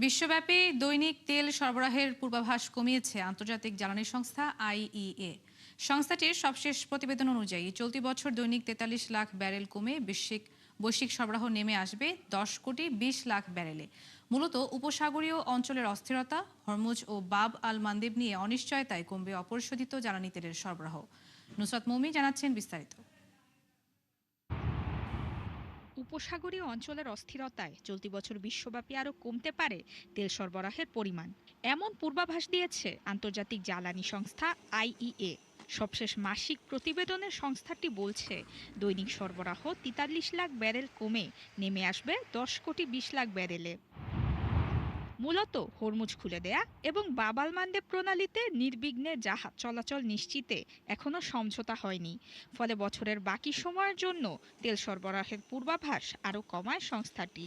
বিশ্বব্যাপী দৈনিক তেল সরবরাহের পূর্বাভাস কমিয়েছে আন্তর্জাতিক জ্বালানি সংস্থা আইইএ। সংস্থাটির সবশেষ প্রতিবেদন অনুযায়ী চলতি বছর দৈনিক ৪৩ লাখ ব্যারেল কমে বৈশ্বিক সরবরাহ নেমে আসবে ১০,২০,০০,০০০ ব্যারেলে। মূলত উপসাগরীয় অঞ্চলের অস্থিরতা, হরমুজ ও বাব আল মান্দেব নিয়ে অনিশ্চয়তায় কমবে অপরিশোধিত জ্বালানি তেলের সরবরাহ। নুসরাত মৌমি জানাচ্ছেন বিস্তারিত। উপসাগরীয় অঞ্চলের অস্থিরতায় চলতি বছর বিশ্বব্যাপী আরও কমতে পারে তেল সরবরাহের পরিমাণ, এমন পূর্বাভাস দিয়েছে আন্তর্জাতিক জ্বালানি সংস্থা আইইএ। সবশেষ মাসিক প্রতিবেদনে সংস্থাটি বলছে দৈনিক সরবরাহ ৪৩ লাখ ব্যারেল কমে নেমে আসবে ১০,২০,০০,০০০ ব্যারেলে। মূলত হরমুজ খুলে দেয়া এবং বাব আল মান্দেব প্রণালীতে নির্বিঘ্নে জাহাজ চলাচল নিশ্চিতে এখনও সমঝোতা হয়নি। ফলে বছরের বাকি সময়ের জন্য তেল সরবরাহের পূর্বাভাস আরও কমায় সংস্থাটি।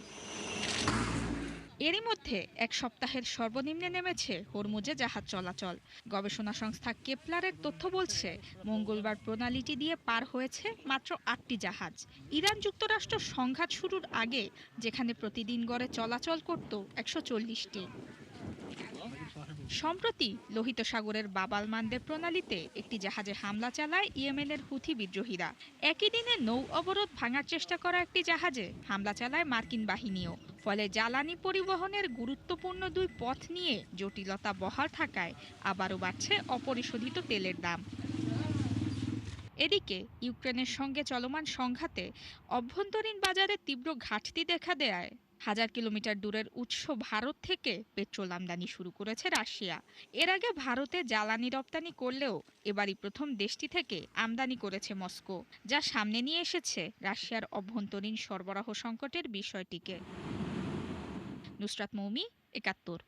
এরই মধ্যে এক সপ্তাহের সর্বনিম্নে নেমেছে হরমুজে জাহাজ চলাচল। গবেষণা সংস্থা কেপলারের তথ্য বলছে মঙ্গলবার প্রণালীটি দিয়ে পার হয়েছে মাত্র ৮টি জাহাজ। ইরান যুক্তরাষ্ট্র সংঘাত শুরুর আগে যেখানে প্রতিদিন গড়ে চলাচল করত ১৪০টি। সম্প্রতি লোহিত সাগরের বাব আল মান্দেব প্রণালীতে একটি জাহাজে হামলা চালায় ইয়েমেনের হুথি বিদ্রোহীরা। একই দিনে নৌ অবরোধ ভাঙার চেষ্টা করা একটি জাহাজে হামলা চালায় মার্কিন বাহিনীও। ফলে জ্বালানি পরিবহনের গুরুত্বপূর্ণ দুই পথ নিয়ে জটিলতা বহাল থাকায় আবারও বাড়ছে অপরিশোধিত তেলের দাম। এদিকে ইউক্রেনের সঙ্গে চলমান সংঘাতে অভ্যন্তরীণ বাজারে তীব্র ঘাটতি দেখা দেয় হাজার কিলোমিটার দূরের উৎস ভারত থেকে পেট্রোল আমদানি শুরু করেছে রাশিয়া। এর আগে ভারতে জ্বালানি রপ্তানি করলেও এবারই প্রথম দেশটি থেকে আমদানি করেছে মস্কো, যা সামনে নিয়ে এসেছে রাশিয়ার অভ্যন্তরীণ সরবরাহ সংকটের বিষয়টিকে। নুসরাত মৌমি, ৭১।